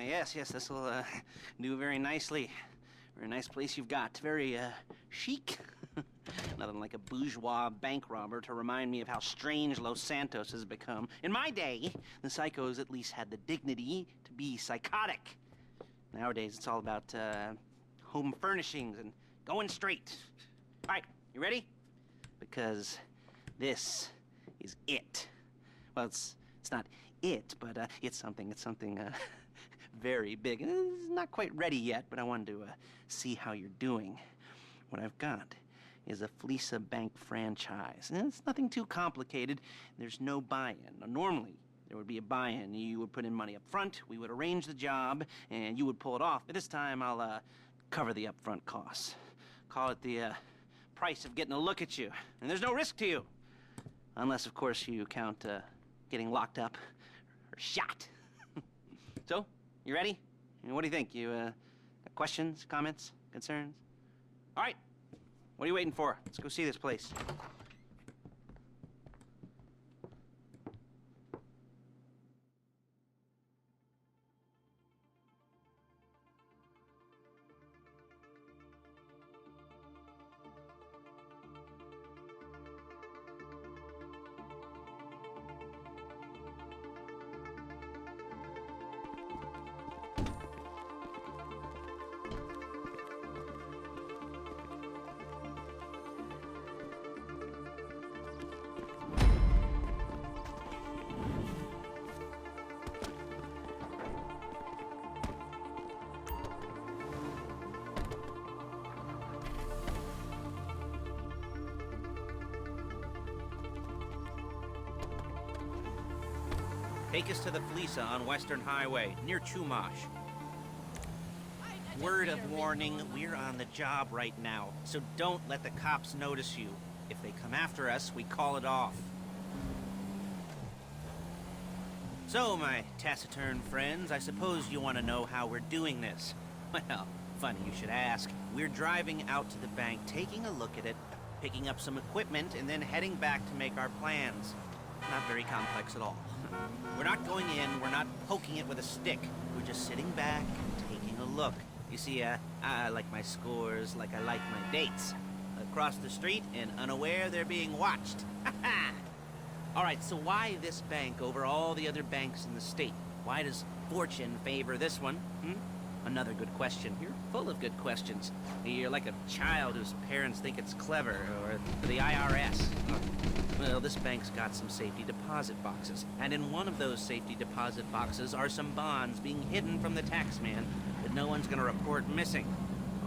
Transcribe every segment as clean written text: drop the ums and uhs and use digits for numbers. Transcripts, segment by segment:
yes, this will do very nicely. Very nice place you've got. Very chic. Nothing like a bourgeois bank robber to remind me of how strange Los Santos has become. In my day, the psychos at least had the dignity to be psychotic. Nowadays, it's all about home furnishings and going straight. All right, you ready? Because this is it. Well, it's not it, but it's something very big. It's not quite ready yet, but I wanted to see how you're doing. What I've got is a Fleeca bank franchise. And it's nothing too complicated. There's no buy-in. Now, normally, there would be a buy-in. You would put in money up front, we would arrange the job, and you would pull it off. But this time, I'll cover the upfront costs. Call it the price of getting a look at you. And there's no risk to you. Unless, of course, you count getting locked up or shot. So, you ready? What do you think? You got questions, comments, concerns? All right. What are you waiting for? Let's go see this place. Take us to the Fleeca on Western Highway, near Chumash. Word of warning, we're on the job right now, so don't let the cops notice you. If they come after us, we call it off. So, my taciturn friends, I suppose you want to know how we're doing this. Well, funny you should ask. We're driving out to the bank, taking a look at it, picking up some equipment, and then heading back to make our plans. Not very complex at all. We're not going in, we're not poking it with a stick. We're just sitting back and taking a look. You see, I like my scores like I like my dates. Across the street and unaware they're being watched. All right, so why this bank over all the other banks in the state? Why does fortune favor this one? Another good question. You're full of good questions. You're like a child whose parents think it's clever, or the IRS. Well, this bank's got some safety deposit boxes, and in one of those safety deposit boxes are some bonds being hidden from the tax man that no one's gonna report missing.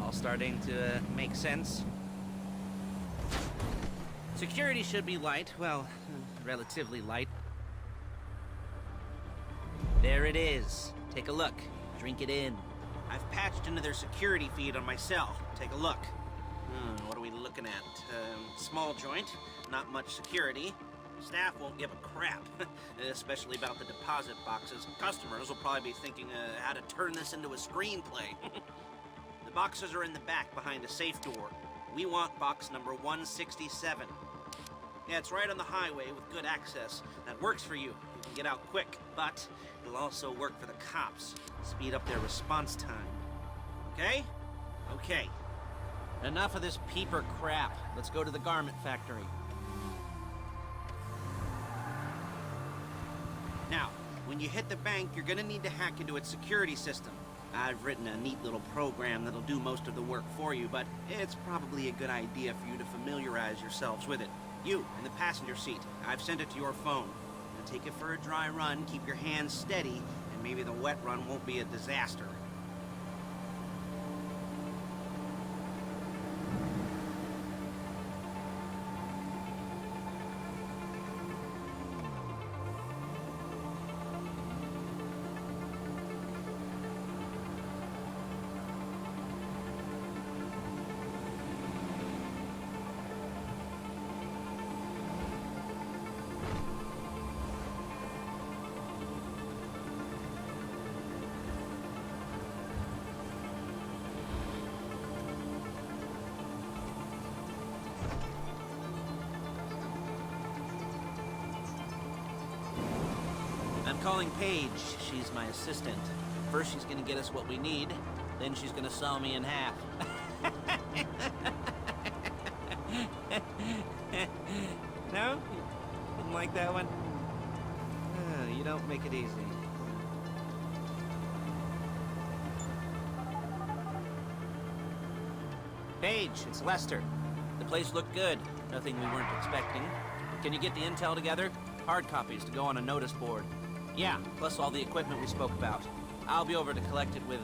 All starting to make sense? Security should be light, well, relatively light. There it is. Take a look. Drink it in. I've patched into their security feed on my cell. Take a look. What are we looking at? Small joint, not much security. Staff won't give a crap, especially about the deposit boxes. Customers will probably be thinking how to turn this into a screenplay. The boxes are in the back behind a safe door. We want box number 167. Yeah, it's right on the highway with good access. That works for you. You can get out quick, but it'll also work for the cops. Speed up their response time. Okay? Okay. Enough of this peeper crap. Let's go to the garment factory. Now, when you hit the bank, you're gonna need to hack into its security system. I've written a neat little program that'll do most of the work for you, but it's probably a good idea for you to familiarize yourselves with it. You, in the passenger seat, I've sent it to your phone. Now take it for a dry run, keep your hands steady, and maybe the wet run won't be a disaster. I'm calling Paige. She's my assistant. First she's gonna get us what we need, then she's gonna saw me in half. No? Didn't like that one? You don't make it easy. Paige, it's Lester. The place looked good. Nothing we weren't expecting. Can you get the intel together? Hard copies to go on a notice board. Yeah, plus all the equipment we spoke about. I'll be over to collect it with,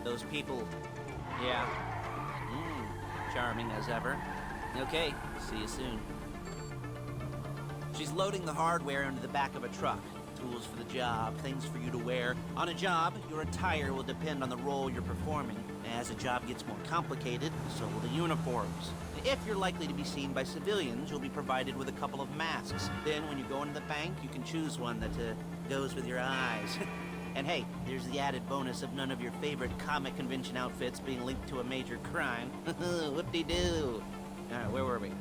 those people. Yeah. Charming as ever. Okay, see you soon. She's loading the hardware into the back of a truck. Tools for the job, things for you to wear. On a job, your attire will depend on the role you're performing. As the job gets more complicated, so will the uniforms. If you're likely to be seen by civilians, you'll be provided with a couple of masks. Then when you go into the bank, you can choose one that goes with your eyes. And hey, there's the added bonus of none of your favorite comic convention outfits being linked to a major crime. Whoop-de-doo. Where were we?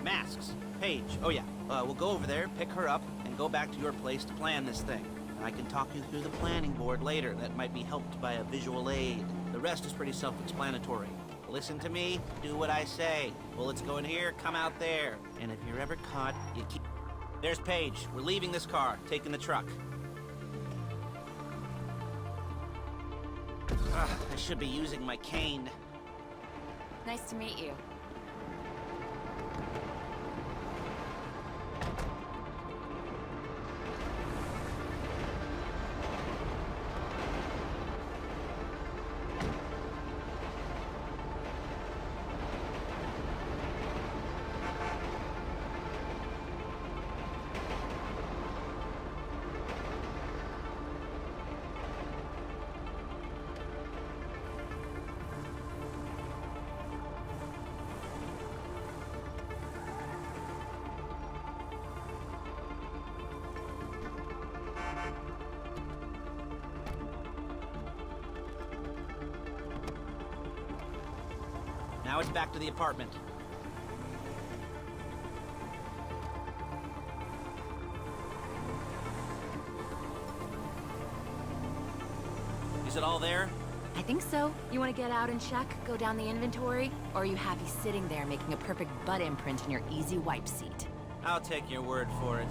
Masks. Paige. Oh yeah, we'll go over there, pick her up, and go back to your place to plan this thing. I can talk you through the planning board later. That might be helped by a visual aid. The rest is pretty self-explanatory. Listen to me, do what I say. Bullets go in here, come out there. And if you're ever caught, you keep... There's Paige. We're leaving this car, taking the truck. I should be using my cane. Nice to meet you. Now it's back to the apartment. Is it all there? I think so. You want to get out and check? Go down the inventory? Or are you happy sitting there making a perfect butt imprint in your easy wipe seat? I'll take your word for it.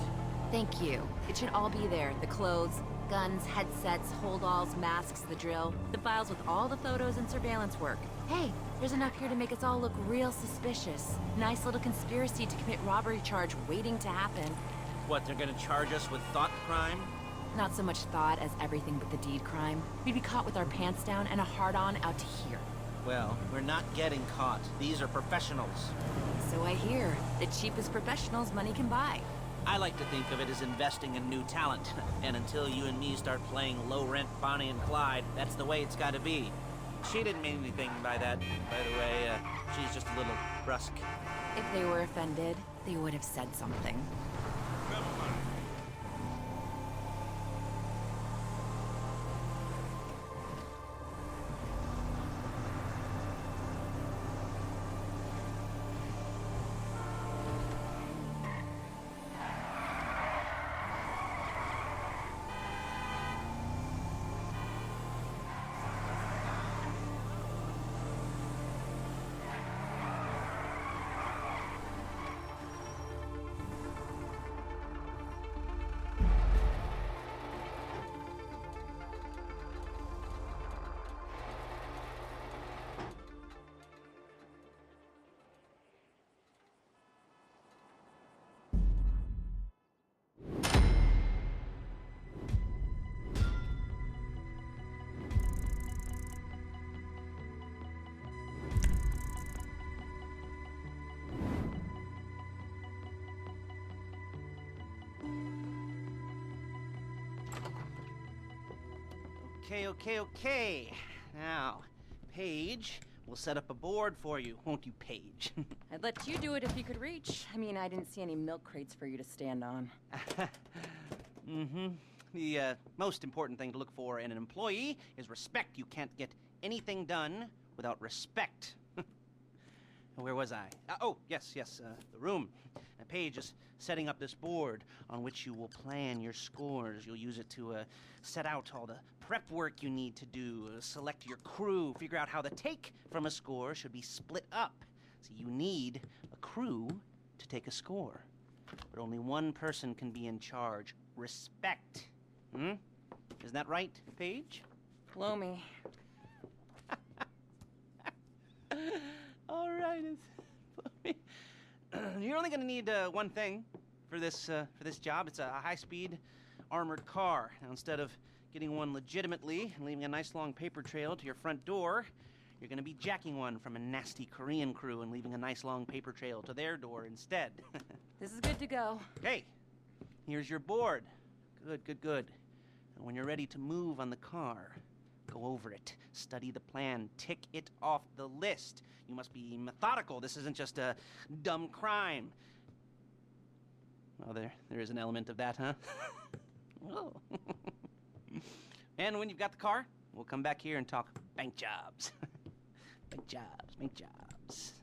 Thank you. It should all be there. The clothes, guns, headsets, holdalls, masks, the drill. The files with all the photos and surveillance work. Hey, there's enough here to make us all look real suspicious. Nice little conspiracy to commit robbery charge waiting to happen. What, they're gonna charge us with thought crime? Not so much thought as everything but the deed crime. We'd be caught with our pants down and a hard-on out to here. Well, we're not getting caught. These are professionals. So I hear. The cheapest professionals money can buy. I like to think of it as investing in new talent. And until you and me start playing low-rent Bonnie and Clyde, that's the way it's gotta be. She didn't mean anything by that, by the way. She's just a little brusque. If they were offended, they would have said something. Okay. Now, Paige, we'll set up a board for you, won't you, Paige? I'd let you do it if you could reach. I mean, I didn't see any milk crates for you to stand on. The most important thing to look for in an employee is respect. You can't get anything done without respect. Where was I? Oh, yes, the room. Paige is setting up this board on which you will plan your scores. You'll use it to set out all the prep work you need to do, select your crew, figure out how the take from a score should be split up. So you need a crew to take a score. But only one person can be in charge. Respect. Hmm? Isn't that right, Paige? Blow me. All right. You're only going to need one thing for this job. It's a high-speed armored car. Now, instead of getting one legitimately and leaving a nice long paper trail to your front door, you're going to be jacking one from a nasty Korean crew and leaving a nice long paper trail to their door instead. This is good to go. Hey, here's your board. Good, good, good. And when you're ready to move on the car, go over it, study the plan, tick it off the list. You must be methodical. This isn't just a dumb crime. Well, there is an element of that, huh? Oh. And when you've got the car, we'll come back here and talk bank jobs. Bank jobs, bank jobs.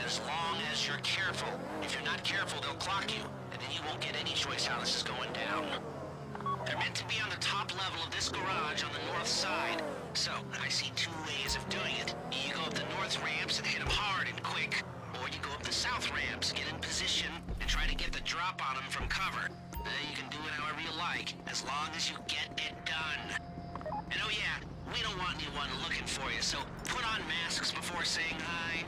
As long as you're careful. If you're not careful, they'll clock you, and then you won't get any choice how this is going down. They're meant to be on the top level of this garage on the north side. So, I see two ways of doing it. You go up the north ramps and hit them hard and quick, or you go up the south ramps, get in position, and try to get the drop on them from cover. You can do it however you like, as long as you get it done. And oh yeah, we don't want anyone looking for you, so put on masks before saying hi.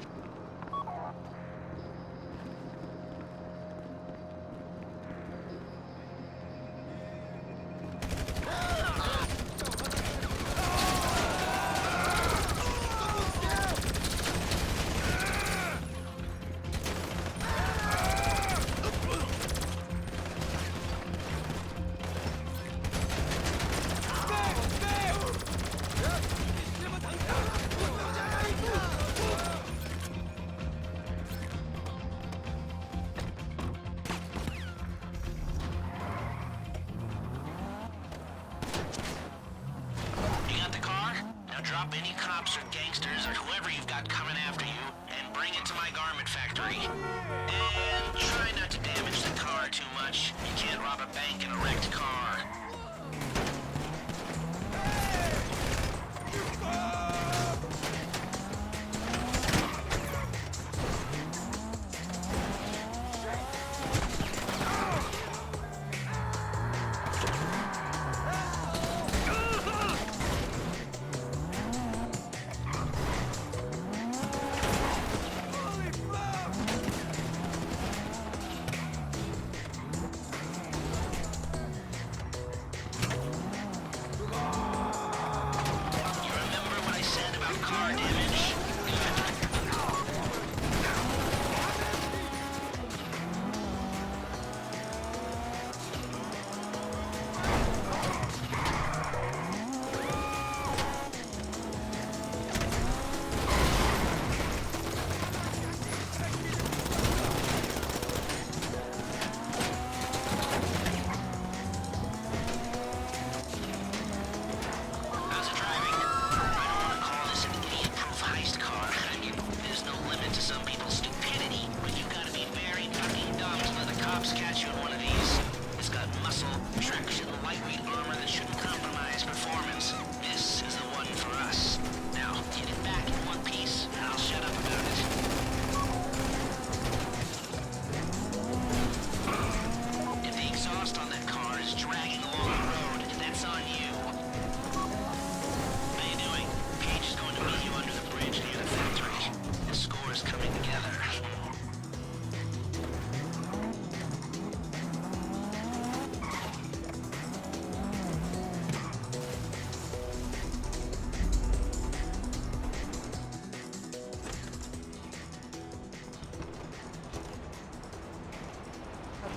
Drop any cops or gangsters or whoever you've got coming after you and bring it to my garment factory. And try not to damage the car too much. You can't rob a bank in a wrecked car.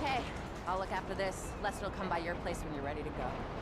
Okay, I'll look after this. Lester will come by your place when you're ready to go.